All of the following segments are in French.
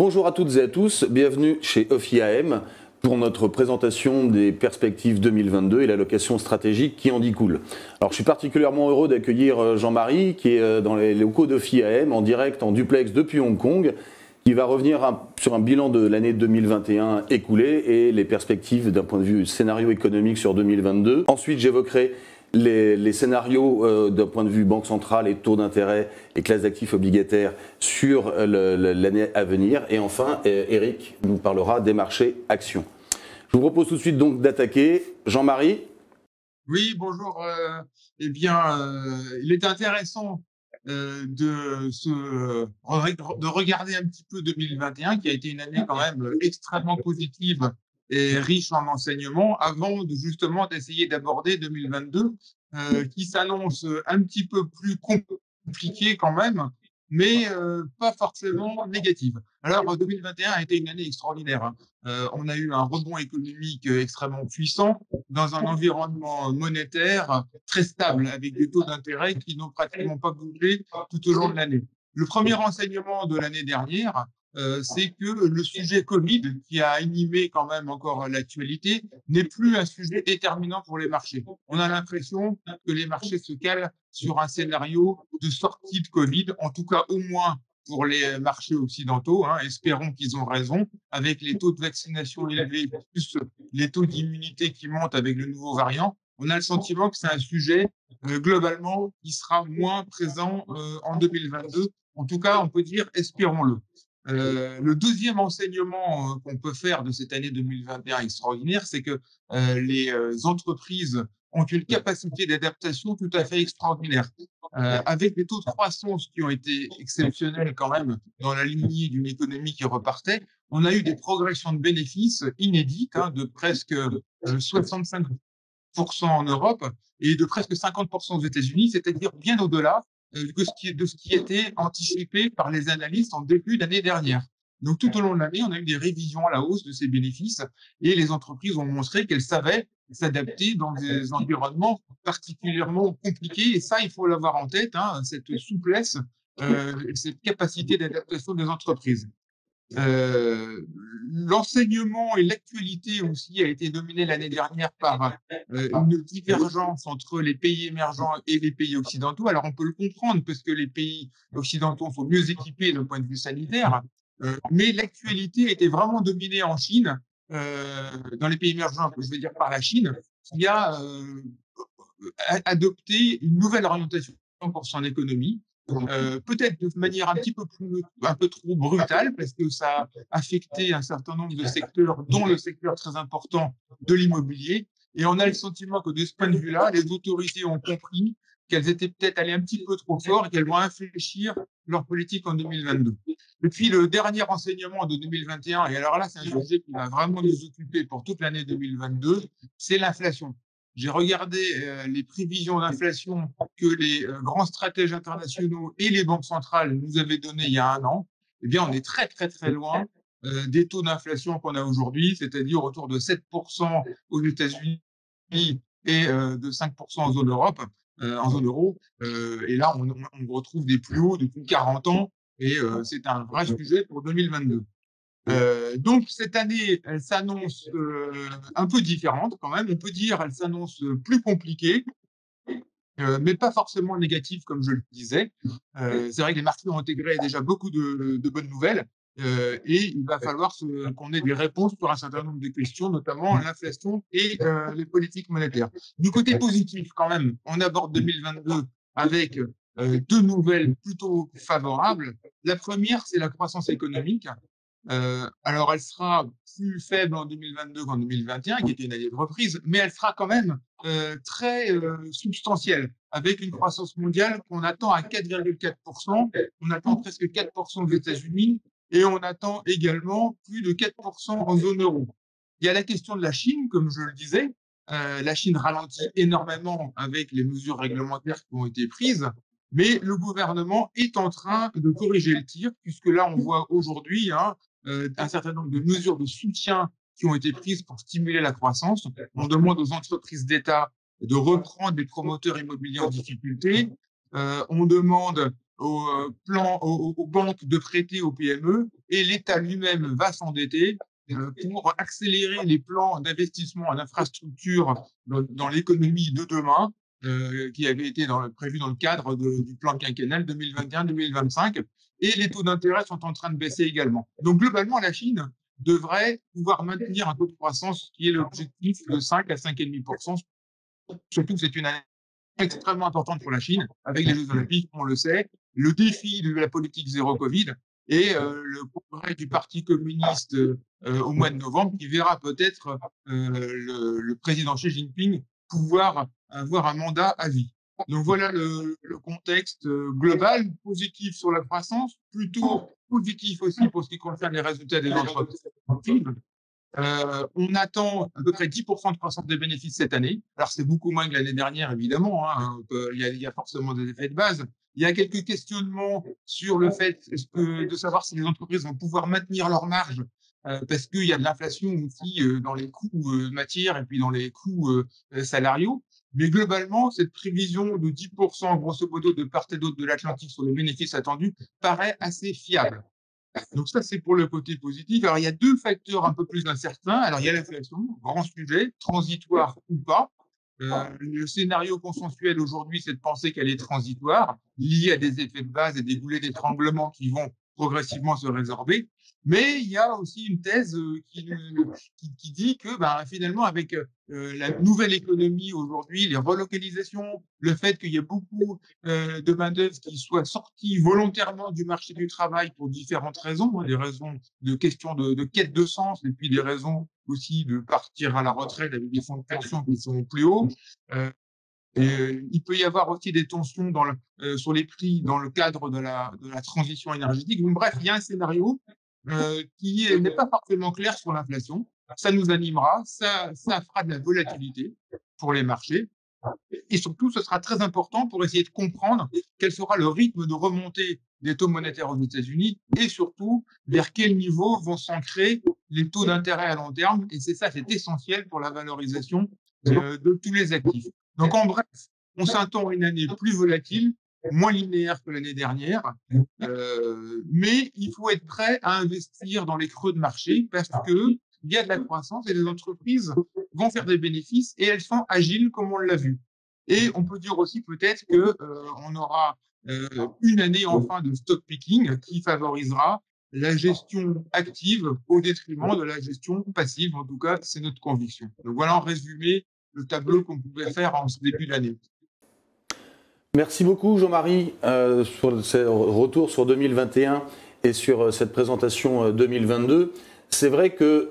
Bonjour à toutes et à tous, bienvenue chez OFIAM pour notre présentation des perspectives 2022 et l'allocation stratégique qui en découle. Alors je suis particulièrement heureux d'accueillir Jean-Marie qui est dans les locaux d'OFIAM en direct, en duplex depuis Hong Kong, qui va revenir sur un bilan de l'année 2021 écoulée et les perspectives d'un point de vue scénario économique sur 2022. Ensuite j'évoquerai les scénarios d'un point de vue banque centrale et taux d'intérêt et classes d'actifs obligataires sur l'année à venir. Et enfin, Eric nous parlera des marchés actions. Je vous propose tout de suite donc d'attaquer. Jean-Marie ? Oui, bonjour. Il est intéressant de regarder un petit peu 2021, qui a été une année quand même extrêmement positive et riche en enseignements, avant justement d'essayer d'aborder 2022, qui s'annonce un petit peu plus compliqué quand même, mais pas forcément négative. Alors, 2021 a été une année extraordinaire, hein. On a eu un rebond économique extrêmement puissant dans un environnement monétaire très stable, avec des taux d'intérêt qui n'ont pratiquement pas bougé tout au long de l'année. Le premier enseignement de l'année dernière, c'est que le sujet Covid, qui a animé quand même encore l'actualité, n'est plus un sujet déterminant pour les marchés. On a l'impression que les marchés se calent sur un scénario de sortie de Covid, en tout cas au moins pour les marchés occidentaux, hein. Espérons qu'ils ont raison, avec les taux de vaccination élevés, plus les taux d'immunité qui montent avec le nouveau variant. On a le sentiment que c'est un sujet, globalement, qui sera moins présent en 2022. En tout cas, on peut dire, espérons-le. Le deuxième enseignement qu'on peut faire de cette année 2021 extraordinaire, c'est que les entreprises ont une capacité d'adaptation tout à fait extraordinaire. Avec des taux de croissance qui ont été exceptionnels quand même dans la lignée d'une économie qui repartait, on a eu des progressions de bénéfices inédites, hein, de presque 65% en Europe et de presque 50% aux États-Unis, c'est-à-dire bien au-delà de ce qui était anticipé par les analystes en début d'année dernière. Donc, tout au long de l'année, on a eu des révisions à la hausse de ces bénéfices et les entreprises ont montré qu'elles savaient s'adapter dans des environnements particulièrement compliqués. Et ça, il faut l'avoir en tête, hein, cette souplesse, cette capacité d'adaptation des entreprises. L'enseignement et l'actualité aussi a été dominé l'année dernière par une divergence entre les pays émergents et les pays occidentaux. Alors, on peut le comprendre parce que les pays occidentaux sont mieux équipés d'un point de vue sanitaire, mais l'actualité était vraiment dominée en Chine, dans les pays émergents, je veux dire par la Chine, qui a adopté une nouvelle orientation pour son économie. Peut-être de manière un peu trop brutale, parce que ça a affecté un certain nombre de secteurs, dont le secteur très important de l'immobilier. Et on a le sentiment que de ce point de vue-là, les autorités ont compris qu'elles étaient peut-être allées un petit peu trop fort et qu'elles vont infléchir leur politique en 2022. Et puis le dernier enseignement de 2021, et alors là, c'est un sujet qui va vraiment nous occuper pour toute l'année 2022, c'est l'inflation. J'ai regardé les prévisions d'inflation que les grands stratèges internationaux et les banques centrales nous avaient données il y a un an. Eh bien, on est très, très, très loin des taux d'inflation qu'on a aujourd'hui, c'est-à-dire autour de 7% aux États-Unis et de 5% en zone euro. Et là, on retrouve des plus hauts depuis 40 ans et c'est un vrai sujet pour 2022. Donc cette année, elle s'annonce un peu différente quand même. On peut dire elle s'annonce plus compliquée, mais pas forcément négative comme je le disais. C'est vrai que les marchés ont intégré déjà beaucoup de bonnes nouvelles et il va falloir qu'on ait des réponses sur un certain nombre de questions, notamment l'inflation et les politiques monétaires. Du côté positif quand même, on aborde 2022 avec deux nouvelles plutôt favorables. La première, c'est la croissance économique. Alors, elle sera plus faible en 2022 qu'en 2021, qui était une année de reprise, mais elle sera quand même très substantielle, avec une croissance mondiale qu'on attend à 4,4%. On attend presque 4% aux États-Unis et on attend également plus de 4% en zone euro. Il y a la question de la Chine, comme je le disais. La Chine ralentit énormément avec les mesures réglementaires qui ont été prises. Mais le gouvernement est en train de corriger le tir, puisque là, on voit aujourd'hui un certain nombre de mesures de soutien qui ont été prises pour stimuler la croissance. On demande aux entreprises d'État de reprendre des promoteurs immobiliers en difficulté. On demande aux banques de prêter aux PME, et l'État lui-même va s'endetter pour accélérer les plans d'investissement en infrastructure dans l'économie de demain, qui avait été prévu dans le cadre du plan quinquennal 2021-2025. Et les taux d'intérêt sont en train de baisser également. Donc globalement, la Chine devrait pouvoir maintenir un taux de croissance qui est l'objectif de 5 à 5,5%. Surtout que c'est une année extrêmement importante pour la Chine, avec les Jeux Olympiques, on le sait, le défi de la politique zéro Covid et le congrès du Parti communiste au mois de novembre, qui verra peut-être le président Xi Jinping pouvoir avoir un mandat à vie. Donc voilà le contexte global, positif sur la croissance, plutôt positif aussi pour ce qui concerne les résultats des entreprises. On attend à peu près 10% de croissance des bénéfices cette année. Alors, c'est beaucoup moins que l'année dernière, évidemment. Il y a forcément des effets de base. Il y a quelques questionnements sur le fait de savoir si les entreprises vont pouvoir maintenir leurs marges, parce qu'il y a de l'inflation aussi dans les coûts matières et puis dans les coûts salariaux. Mais globalement, cette prévision de 10%, grosso modo, de part et d'autre de l'Atlantique sur les bénéfices attendus paraît assez fiable. Donc ça, c'est pour le côté positif. Alors, il y a deux facteurs un peu plus incertains. Alors, il y a l'inflation, grand sujet, transitoire ou pas. Le scénario consensuel aujourd'hui, c'est de penser qu'elle est transitoire, liée à des effets de base et des goulets d'étranglement qui vont progressivement se résorber. Mais il y a aussi une thèse qui dit que finalement, avec la nouvelle économie aujourd'hui, les relocalisations, le fait qu'il y ait beaucoup de main-d'œuvre qui soit sortie volontairement du marché du travail pour différentes raisons, des raisons de questions de quête de sens, et puis des raisons aussi de partir à la retraite avec des fonds de pension qui sont plus hauts. Il peut y avoir aussi des tensions sur les prix dans le cadre de la transition énergétique. Donc, bref, il y a un scénario qui n'est pas forcément clair sur l'inflation. Ça nous animera, ça fera de la volatilité pour les marchés. Et surtout, ce sera très important pour essayer de comprendre quel sera le rythme de remontée des taux monétaires aux États-Unis et surtout vers quel niveau vont s'ancrer les taux d'intérêt à long terme. Et c'est essentiel pour la valorisation de tous les actifs. Donc, en bref, on s'attend à une année plus volatile, moins linéaire que l'année dernière, mais il faut être prêt à investir dans les creux de marché parce qu'il y a de la croissance et les entreprises vont faire des bénéfices et elles sont agiles comme on l'a vu. Et on peut dire aussi peut-être qu'on aura une année enfin de stock picking qui favorisera la gestion active au détriment de la gestion passive. En tout cas, c'est notre conviction. Donc voilà en résumé le tableau qu'on pouvait faire en ce début d'année. Merci beaucoup Jean-Marie sur ce retour sur 2021 et sur cette présentation 2022. C'est vrai que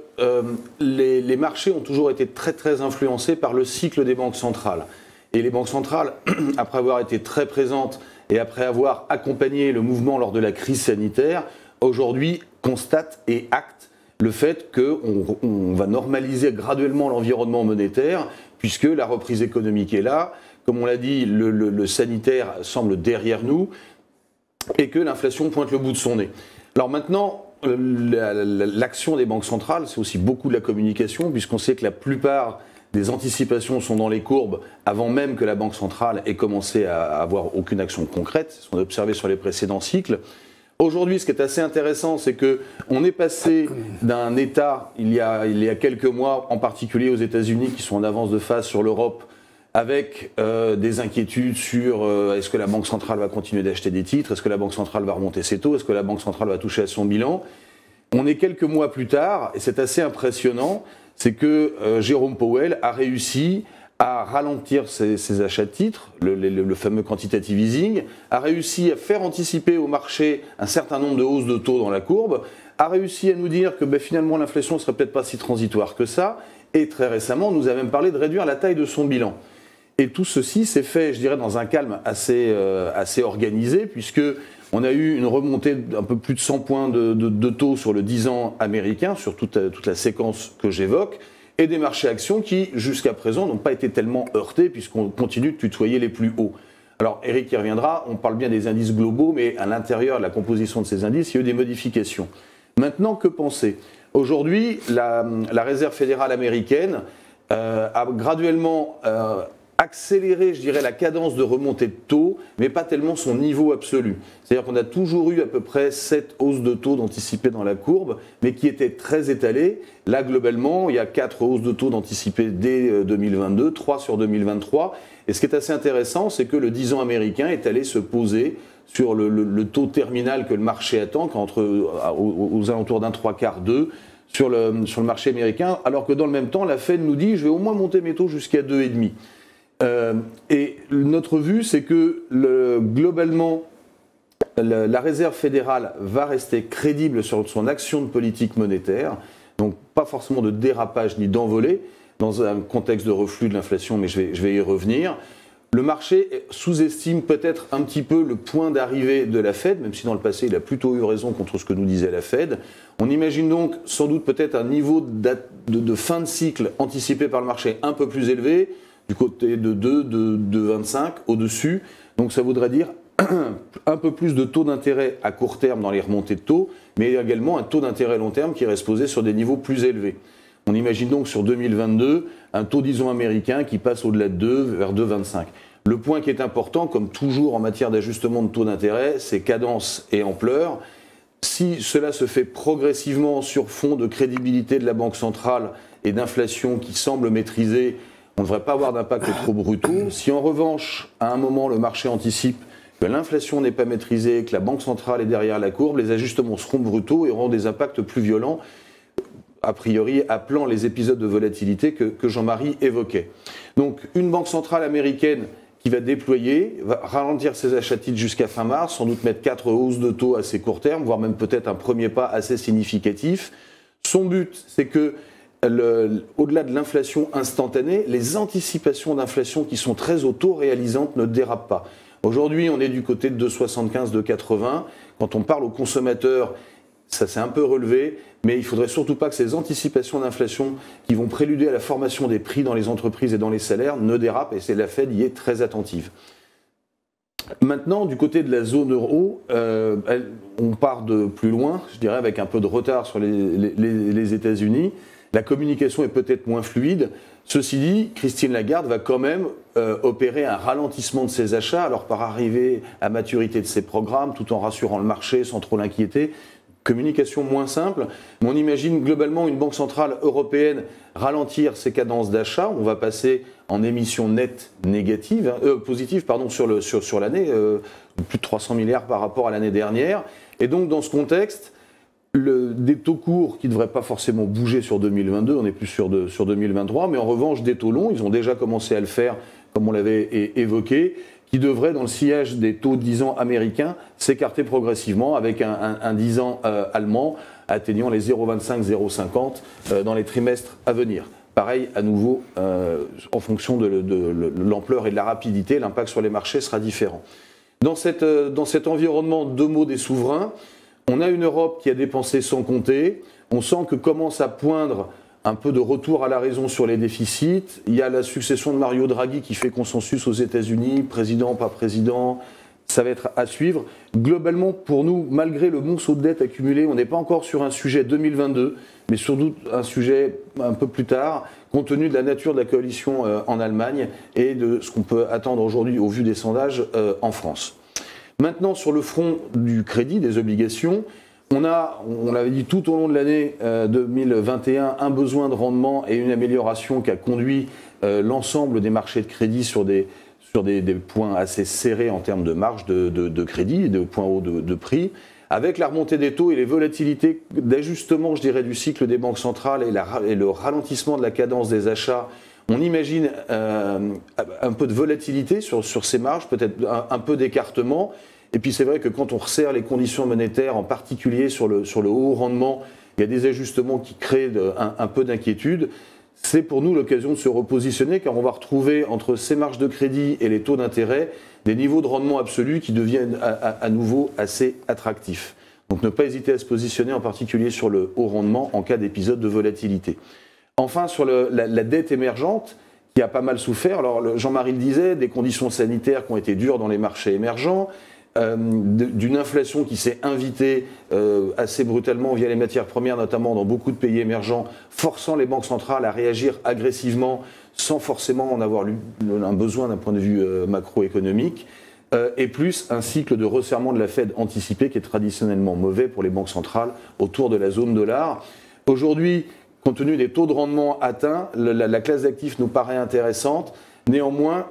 les marchés ont toujours été très très influencés par le cycle des banques centrales. Et les banques centrales, après avoir été très présentes et après avoir accompagné le mouvement lors de la crise sanitaire, aujourd'hui constatent et actent le fait qu'on va normaliser graduellement l'environnement monétaire puisque la reprise économique est là. Comme on l'a dit, le sanitaire semble derrière nous et que l'inflation pointe le bout de son nez. Alors maintenant, l'action des banques centrales, c'est aussi beaucoup de la communication, puisqu'on sait que la plupart des anticipations sont dans les courbes avant même que la Banque centrale ait commencé à avoir aucune action concrète. C'est ce qu'on a observé sur les précédents cycles. Aujourd'hui, ce qui est assez intéressant, c'est qu'on est passé d'un état, il y a quelques mois, en particulier aux États-Unis, qui sont en avance de phase sur l'Europe, avec des inquiétudes sur est-ce que la Banque centrale va continuer d'acheter des titres, est-ce que la Banque centrale va remonter ses taux, est-ce que la Banque centrale va toucher à son bilan. On est quelques mois plus tard, et c'est assez impressionnant, c'est que Jérôme Powell a réussi à ralentir ses achats de titres, le fameux quantitative easing, a réussi à faire anticiper au marché un certain nombre de hausses de taux dans la courbe, a réussi à nous dire que finalement l'inflation ne serait peut-être pas si transitoire que ça, et très récemment nous a même parlé de réduire la taille de son bilan. Et tout ceci s'est fait, je dirais, dans un calme assez organisé, puisqu'on a eu une remontée d'un peu plus de 100 points de taux sur le 10 ans américain, sur toute la séquence que j'évoque, et des marchés actions qui, jusqu'à présent, n'ont pas été tellement heurtés, puisqu'on continue de tutoyer les plus hauts. Alors, Eric y reviendra, on parle bien des indices globaux, mais à l'intérieur de la composition de ces indices, il y a eu des modifications. Maintenant, que penser ? Aujourd'hui, la Réserve fédérale américaine a graduellement accélérer, je dirais, la cadence de remontée de taux, mais pas tellement son niveau absolu. C'est-à-dire qu'on a toujours eu à peu près 7 hausses de taux d'anticipées dans la courbe, mais qui étaient très étalées. Là, globalement, il y a 4 hausses de taux d'anticipées dès 2022, 3 sur 2023. Et ce qui est assez intéressant, c'est que le 10 ans américain est allé se poser sur le taux terminal que le marché attend, aux alentours d'un 3/4, 2, sur le marché américain, alors que dans le même temps, la Fed nous dit « je vais au moins monter mes taux jusqu'à 2,5 ». Et notre vue, c'est que globalement, la Réserve fédérale va rester crédible sur son action de politique monétaire, donc pas forcément de dérapage ni d'envolée, dans un contexte de reflux de l'inflation, mais je vais y revenir. Le marché sous-estime peut-être un petit peu le point d'arrivée de la Fed, même si dans le passé il a plutôt eu raison contre ce que nous disait la Fed. On imagine donc sans doute peut-être un niveau de fin de cycle anticipé par le marché un peu plus élevé, du côté de 2, de 25, au-dessus. Donc ça voudrait dire un peu plus de taux d'intérêt à court terme dans les remontées de taux, mais également un taux d'intérêt long terme qui reste posé sur des niveaux plus élevés. On imagine donc sur 2022 un taux, disons, américain qui passe au-delà de 2, vers 2,25. Le point qui est important, comme toujours en matière d'ajustement de taux d'intérêt, c'est cadence et ampleur. Si cela se fait progressivement sur fond de crédibilité de la Banque centrale et d'inflation qui semble maîtrisée, on ne devrait pas avoir d'impact trop brutaux. Si en revanche, à un moment, le marché anticipe que l'inflation n'est pas maîtrisée, que la Banque centrale est derrière la courbe, les ajustements seront brutaux et auront des impacts plus violents, a priori appelant les épisodes de volatilité que Jean-Marie évoquait. Donc une Banque centrale américaine qui va déployer, va ralentir ses achats de titres jusqu'à fin mars, sans doute mettre 4 hausses de taux assez court terme, voire même peut-être un premier pas assez significatif. Son but, c'est que au-delà de l'inflation instantanée, les anticipations d'inflation qui sont très auto-réalisantes ne dérapent pas. Aujourd'hui, on est du côté de 2,75, 2,80. Quand on parle aux consommateurs, ça s'est un peu relevé, mais il ne faudrait surtout pas que ces anticipations d'inflation qui vont préluder à la formation des prix dans les entreprises et dans les salaires ne dérapent, et la Fed y est très attentive. Maintenant, du côté de la zone euro, on part de plus loin, je dirais avec un peu de retard sur les États-Unis. La communication est peut-être moins fluide. Ceci dit, Christine Lagarde va quand même opérer un ralentissement de ses achats, alors par arrivée à maturité de ses programmes, tout en rassurant le marché sans trop l'inquiéter. Communication moins simple, mais on imagine globalement une banque centrale européenne ralentir ses cadences d'achat. On va passer en émission nette négative, positive sur l'année, plus de 300 milliards par rapport à l'année dernière. Et donc dans ce contexte, des taux courts qui ne devraient pas forcément bouger sur 2022, on est plus sur 2023, mais en revanche des taux longs, ils ont déjà commencé à le faire comme on l'avait évoqué, qui devrait, dans le sillage des taux de 10 ans américains, s'écarter progressivement avec un 10 ans allemand atteignant les 0,25, 0,50 dans les trimestres à venir. Pareil, à nouveau, en fonction de l'ampleur et de la rapidité, l'impact sur les marchés sera différent. Dans cet environnement, deux mots des souverains, on a une Europe qui a dépensé sans compter, on sent que commence à poindre un peu de retour à la raison sur les déficits. Il y a la succession de Mario Draghi qui fait consensus aux États-Unis, président, pas président, ça va être à suivre. Globalement, pour nous, malgré le monceau de dette accumulé, on n'est pas encore sur un sujet 2022, mais surtout un sujet un peu plus tard, compte tenu de la nature de la coalition en Allemagne et de ce qu'on peut attendre aujourd'hui au vu des sondages en France. Maintenant, sur le front du crédit, des obligations, on l'avait dit tout au long de l'année 2021, un besoin de rendement et une amélioration qui a conduit l'ensemble des marchés de crédit sur des points assez serrés en termes de marge de crédit et de points hauts de prix. Avec la remontée des taux et les volatilités d'ajustement, je dirais, du cycle des banques centrales et le ralentissement de la cadence des achats, on imagine un peu de volatilité sur ces marges, peut-être un peu d'écartement. Et puis c'est vrai que quand on resserre les conditions monétaires, en particulier sur le haut rendement, il y a des ajustements qui créent un peu d'inquiétude. C'est pour nous l'occasion de se repositionner car on va retrouver entre ces marges de crédit et les taux d'intérêt des niveaux de rendement absolus qui deviennent à nouveau assez attractifs. Donc ne pas hésiter à se positionner en particulier sur le haut rendement en cas d'épisode de volatilité. Enfin sur la dette émergente qui a pas mal souffert, alors Jean-Marie le disait, des conditions sanitaires qui ont été dures dans les marchés émergents, d'une inflation qui s'est invitée assez brutalement via les matières premières, notamment dans beaucoup de pays émergents, forçant les banques centrales à réagir agressivement sans forcément en avoir un besoin d'un point de vue macroéconomique, et plus un cycle de resserrement de la Fed anticipé qui est traditionnellement mauvais pour les banques centrales autour de la zone dollar. Aujourd'hui, compte tenu des taux de rendement atteints, la classe d'actifs nous paraît intéressante. Néanmoins,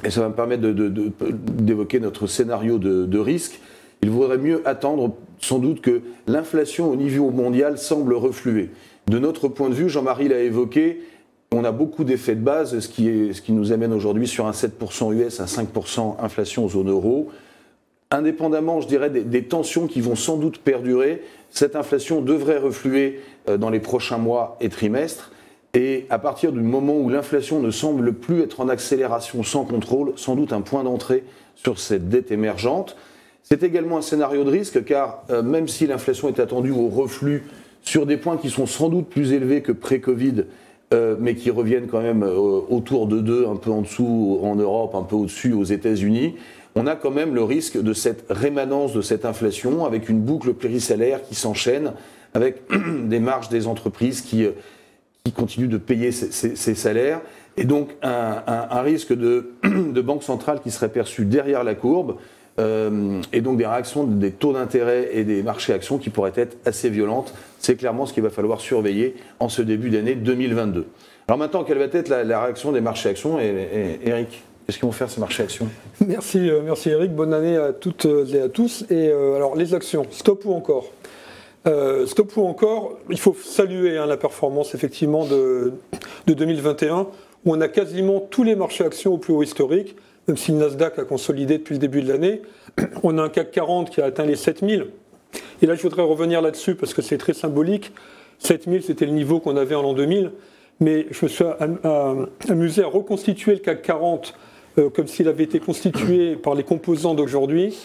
et ça va me permettre d'évoquer notre scénario de risque, il vaudrait mieux attendre sans doute que l'inflation au niveau mondial semble refluer. De notre point de vue, Jean-Marie l'a évoqué, on a beaucoup d'effets de base, ce qui nous amène aujourd'hui sur un 7% US, un 5% inflation zone euro. Indépendamment, je dirais, des tensions qui vont sans doute perdurer, cette inflation devrait refluer dans les prochains mois et trimestres. Et à partir du moment où l'inflation ne semble plus être en accélération sans contrôle, sans doute un point d'entrée sur cette dette émergente. C'est également un scénario de risque car même si l'inflation est attendue au reflux sur des points qui sont sans doute plus élevés que pré-Covid, mais qui reviennent quand même autour de 2, un peu en dessous en Europe, un peu au-dessus aux États-Unis, on a quand même le risque de cette rémanence de cette inflation avec une boucle périsalaire qui s'enchaîne, avec des marges des entreprises qui continuent de payer ces salaires, et donc un risque de banque centrale qui serait perçu derrière la courbe, et donc des réactions des taux d'intérêt et des marchés actions qui pourraient être assez violentes. C'est clairement ce qu'il va falloir surveiller en ce début d'année 2022. Alors maintenant, quelle va être la réaction des marchés actions, et Eric, qu'est-ce qu'ils vont faire ces marchés actions? Merci Eric, bonne année à toutes et à tous. Et alors les actions, stop ou encore? Stop ou encore, il faut saluer la performance effectivement de 2021, où on a quasiment tous les marchés actions au plus haut historique, même si le Nasdaq a consolidé depuis le début de l'année. On a un CAC 40 qui a atteint les 7000. Et là, je voudrais revenir là-dessus parce que c'est très symbolique. 7000, c'était le niveau qu'on avait en l'an 2000. Mais je me suis amusé à reconstituer le CAC 40 comme s'il avait été constitué par les composants d'aujourd'hui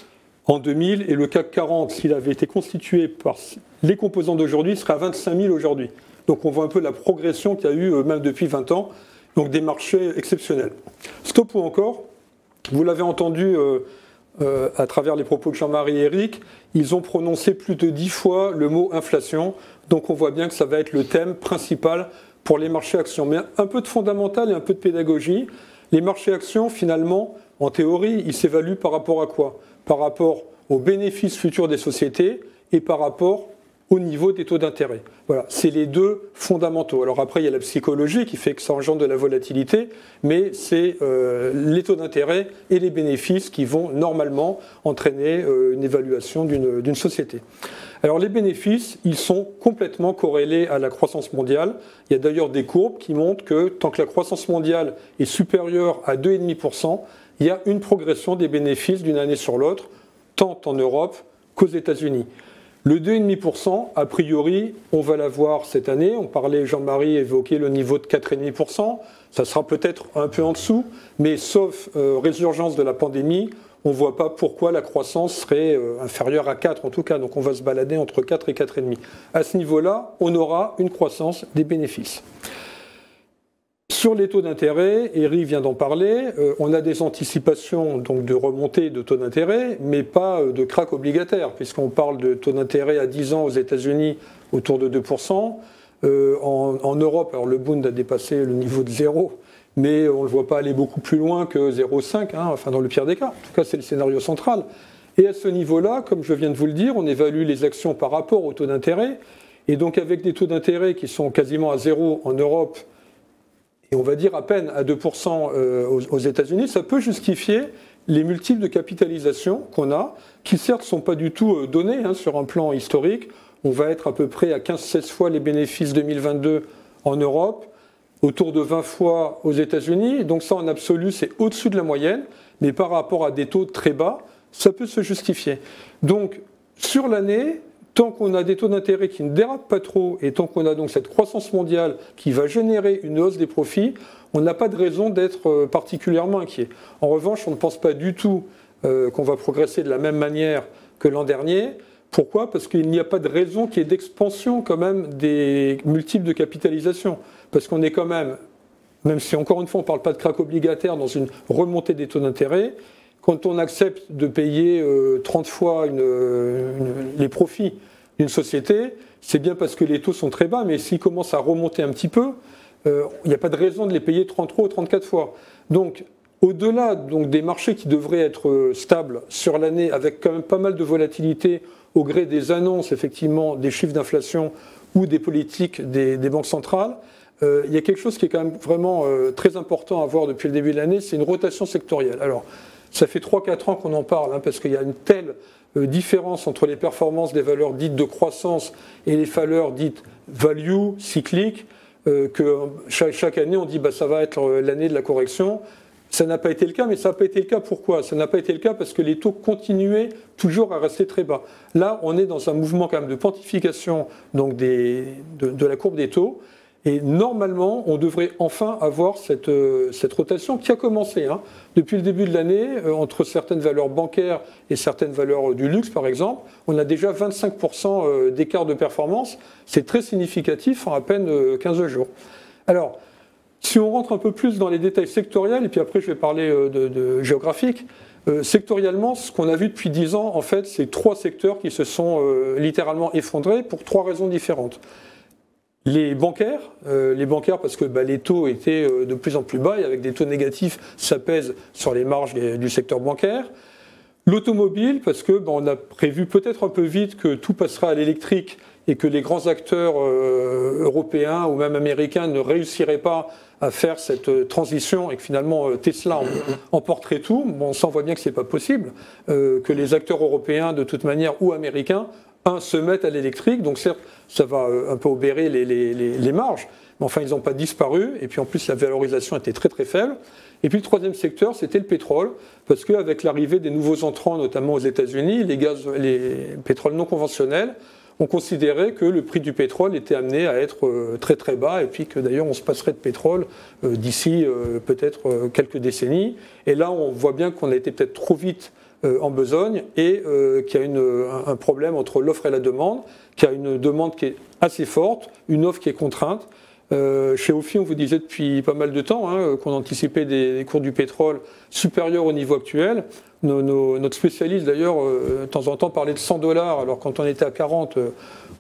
en 2000. Et le CAC 40, s'il avait été constitué par les composants d'aujourd'hui, serait à 25 000 aujourd'hui. Donc on voit un peu la progression qu'il y a eu même depuis 20 ans. Donc des marchés exceptionnels. Stop ou encore, vous l'avez entendu à travers les propos de Jean-Marie et Eric, ils ont prononcé plus de 10 fois le mot inflation. Donc on voit bien que ça va être le thème principal pour les marchés actions. Mais un peu de fondamental et un peu de pédagogie. Les marchés actions, finalement, en théorie, ils s'évaluent par rapport à quoi? Par rapport aux bénéfices futurs des sociétés et par rapport au niveau des taux d'intérêt. Voilà, c'est les deux fondamentaux. Alors après, il y a la psychologie qui fait que ça engendre de la volatilité, mais c'est les taux d'intérêt et les bénéfices qui vont normalement entraîner une évaluation d'une société. Alors les bénéfices, ils sont complètement corrélés à la croissance mondiale. Il y a d'ailleurs des courbes qui montrent que tant que la croissance mondiale est supérieure à 2,5%, il y a une progression des bénéfices d'une année sur l'autre, tant en Europe qu'aux États-Unis. Le 2,5%, a priori, on va l'avoir cette année. On parlait, Jean-Marie évoquait le niveau de 4,5%. Ça sera peut-être un peu en dessous, mais sauf résurgence de la pandémie, on ne voit pas pourquoi la croissance serait inférieure à 4 en tout cas. Donc on va se balader entre 4 et 4,5. À ce niveau-là, on aura une croissance des bénéfices. Sur les taux d'intérêt, Eric vient d'en parler, on a des anticipations donc, de remontée de taux d'intérêt, mais pas de krach obligataire, puisqu'on parle de taux d'intérêt à 10 ans aux États-Unis autour de 2%. En Europe, alors le Bund a dépassé le niveau de 0, mais on ne le voit pas aller beaucoup plus loin que 0,5, enfin dans le pire des cas. En tout cas, c'est le scénario central. Et à ce niveau-là, comme je viens de vous le dire, on évalue les actions par rapport au taux d'intérêt. Et donc avec des taux d'intérêt qui sont quasiment à 0 en Europe, et on va dire à peine à 2% aux États-Unis, ça peut justifier les multiples de capitalisation qu'on a, qui certes ne sont pas du tout donnés sur un plan historique. On va être à peu près à 15-16 fois les bénéfices 2022 en Europe, autour de 20 fois aux États-Unis. Donc ça, en absolu, c'est au-dessus de la moyenne, mais par rapport à des taux très bas, ça peut se justifier. Donc, sur l'année, tant qu'on a des taux d'intérêt qui ne dérapent pas trop et tant qu'on a donc cette croissance mondiale qui va générer une hausse des profits, on n'a pas de raison d'être particulièrement inquiet. En revanche, on ne pense pas du tout qu'on va progresser de la même manière que l'an dernier. Pourquoi? Parce qu'il n'y a pas de raison qu'il y ait d'expansion quand même des multiples de capitalisation. Parce qu'on est quand même si encore une fois on ne parle pas de krach obligataire dans une remontée des taux d'intérêt, quand on accepte de payer 30 fois les profits d'une société, c'est bien parce que les taux sont très bas, mais s'ils commencent à remonter un petit peu, il n'y a pas de raison de les payer 33 ou 34 fois. Donc, au-delà des marchés qui devraient être stables sur l'année, avec quand même pas mal de volatilité au gré des annonces, effectivement, des chiffres d'inflation ou des politiques des banques centrales, il y a quelque chose qui est quand même vraiment très important à voir depuis le début de l'année, c'est une rotation sectorielle. Alors, ça fait 3-4 ans qu'on en parle, parce qu'il y a une telle différence entre les performances des valeurs dites de croissance et les valeurs dites value, cycliques, que chaque année on dit ça va être l'année de la correction. Ça n'a pas été le cas, mais ça n'a pas été le cas pourquoi? Ça n'a pas été le cas parce que les taux continuaient toujours à rester très bas. Là, on est dans un mouvement quand même de pontification donc de la courbe des taux. Et normalement, on devrait enfin avoir cette rotation qui a commencé depuis le début de l'année, entre certaines valeurs bancaires et certaines valeurs du luxe, par exemple. On a déjà 25% d'écart de performance. C'est très significatif en à peine 15 jours. Alors, si on rentre un peu plus dans les détails sectoriels, et puis après je vais parler de géographique, sectoriellement, ce qu'on a vu depuis 10 ans, en fait, c'est 3 secteurs qui se sont littéralement effondrés pour 3 raisons différentes. Les bancaires parce que les taux étaient de plus en plus bas et avec des taux négatifs, ça pèse sur les marges du secteur bancaire. L'automobile parce que on a prévu peut-être un peu vite que tout passera à l'électrique et que les grands acteurs européens ou même américains ne réussiraient pas à faire cette transition et que finalement Tesla emporterait tout. Bon, ça on voit bien que c'est pas possible, que les acteurs européens de toute manière ou américains se mettent à l'électrique, donc certes, ça va un peu obérer les marges, mais enfin, ils n'ont pas disparu, et puis en plus, la valorisation était très très faible. Et puis le troisième secteur, c'était le pétrole, parce qu'avec l'arrivée des nouveaux entrants, notamment aux États-Unis, les pétroles non conventionnels, on considérait que le prix du pétrole était amené à être très très bas, et puis que d'ailleurs, on se passerait de pétrole d'ici peut-être quelques décennies. Et là, on voit bien qu'on a été peut-être trop vite en besogne et qu'il y a un problème entre l'offre et la demande, qu'il y a une demande qui est assez forte, une offre qui est contrainte. Chez OFI, on vous disait depuis pas mal de temps qu'on anticipait des cours du pétrole supérieurs au niveau actuel. Notre spécialiste, d'ailleurs, de temps en temps parlait de 100 $, alors quand on était à 40,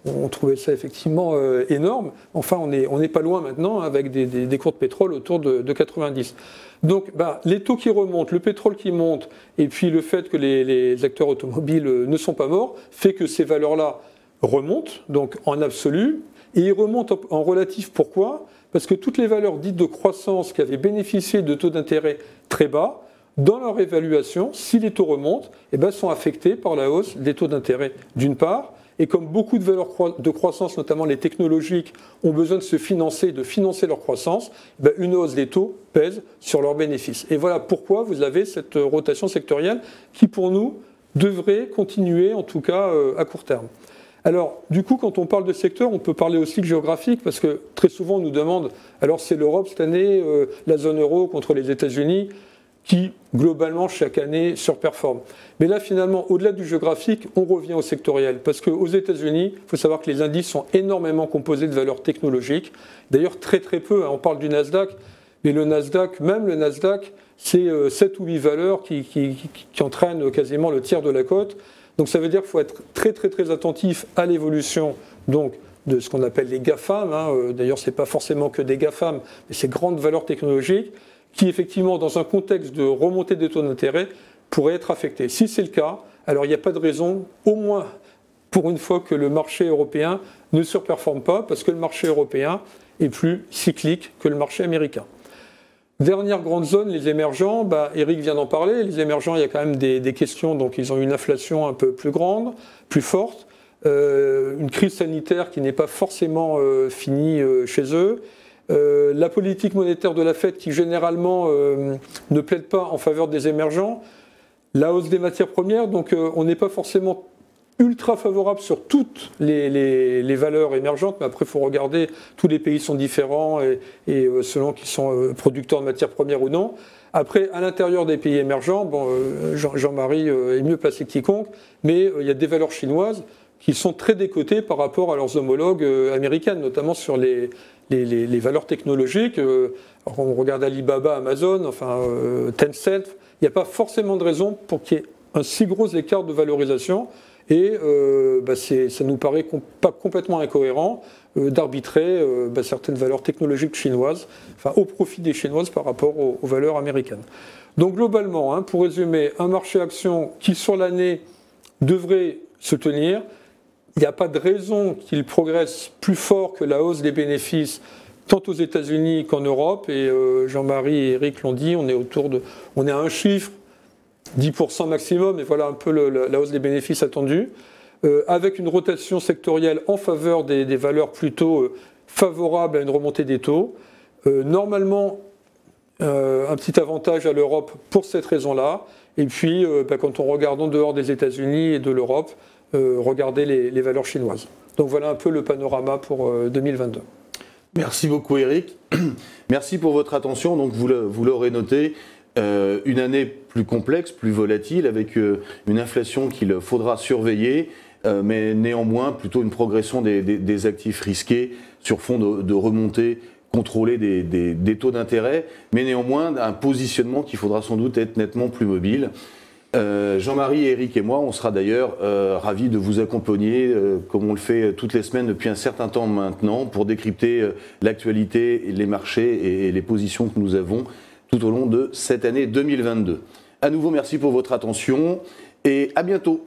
on trouvait ça effectivement énorme. Enfin, on n'est pas loin maintenant avec des cours de pétrole autour de 90. Donc, les taux qui remontent, le pétrole qui monte, et puis le fait que les acteurs automobiles ne sont pas morts, fait que ces valeurs-là remontent, donc en absolu, et ils remontent en relatif. Pourquoi? Parce que toutes les valeurs dites de croissance qui avaient bénéficié de taux d'intérêt très bas, dans leur évaluation, si les taux remontent, sont affectés par la hausse des taux d'intérêt d'une part, et comme beaucoup de valeurs de croissance, notamment les technologiques, ont besoin de se financer, de financer leur croissance, une hausse des taux pèse sur leurs bénéfices. Et voilà pourquoi vous avez cette rotation sectorielle qui, pour nous, devrait continuer, en tout cas à court terme. Alors, du coup, quand on parle de secteur, on peut parler aussi de géographique, parce que très souvent, on nous demande, alors c'est l'Europe cette année, la zone euro contre les États-Unis, qui, globalement, chaque année, surperforme. Mais là, finalement, au-delà du géographique, on revient au sectoriel. Parce qu'aux États-Unis, il faut savoir que les indices sont énormément composés de valeurs technologiques. D'ailleurs, très très peu, on parle du Nasdaq, mais le Nasdaq, c'est 7 ou 8 valeurs qui entraînent quasiment le tiers de la cote. Donc ça veut dire qu'il faut être très très très attentif à l'évolution de ce qu'on appelle les GAFAM. D'ailleurs, ce n'est pas forcément que des GAFAM, mais ces grandes valeurs technologiques qui, effectivement, dans un contexte de remontée des taux d'intérêt, pourraient être affectés. Si c'est le cas, alors il n'y a pas de raison, au moins pour une fois, que le marché européen ne surperforme pas, parce que le marché européen est plus cyclique que le marché américain. Dernière grande zone, les émergents, Eric vient d'en parler, les émergents, il y a quand même des questions, donc ils ont une inflation un peu plus grande, plus forte, une crise sanitaire qui n'est pas forcément finie chez eux, la politique monétaire de la Fed qui généralement ne plaide pas en faveur des émergents, la hausse des matières premières, donc on n'est pas forcément ultra favorable sur toutes les valeurs émergentes, mais après il faut regarder, tous les pays sont différents et selon qu'ils sont producteurs de matières premières ou non. Après, à l'intérieur des pays émergents, Jean-Marie est mieux placé que quiconque, mais il y a des valeurs chinoises qui sont très décotées par rapport à leurs homologues américaines, notamment sur les valeurs technologiques. Alors on regarde Alibaba, Amazon, Tencent, il n'y a pas forcément de raison pour qu'il y ait un si gros écart de valorisation. Et ça nous paraît pas complètement incohérent d'arbitrer certaines valeurs technologiques chinoises, enfin au profit des Chinoises par rapport aux valeurs américaines. Donc globalement, pour résumer, un marché action qui sur l'année devrait se tenir. Il n'y a pas de raison qu'il progresse plus fort que la hausse des bénéfices, tant aux États-Unis qu'en Europe. Et Jean-Marie et Eric l'ont dit, on est à un chiffre, 10% maximum, et voilà un peu la hausse des bénéfices attendue, avec une rotation sectorielle en faveur des valeurs plutôt favorables à une remontée des taux. Normalement, un petit avantage à l'Europe pour cette raison-là. Et puis, quand on regarde en dehors des États-Unis et de l'Europe, regardez les valeurs chinoises. Donc voilà un peu le panorama pour 2022. Merci beaucoup Eric. Merci pour votre attention. Donc vous l'aurez noté, une année plus complexe, plus volatile, avec une inflation qu'il faudra surveiller, mais néanmoins plutôt une progression des actifs risqués sur fond de remontée contrôler des taux d'intérêt, mais néanmoins un positionnement qui faudra sans doute être nettement plus mobile. Jean-Marie, Eric et moi, on sera d'ailleurs ravis de vous accompagner, comme on le fait toutes les semaines depuis un certain temps maintenant, pour décrypter l'actualité, les marchés et les positions que nous avons tout au long de cette année 2022. À nouveau, merci pour votre attention et à bientôt.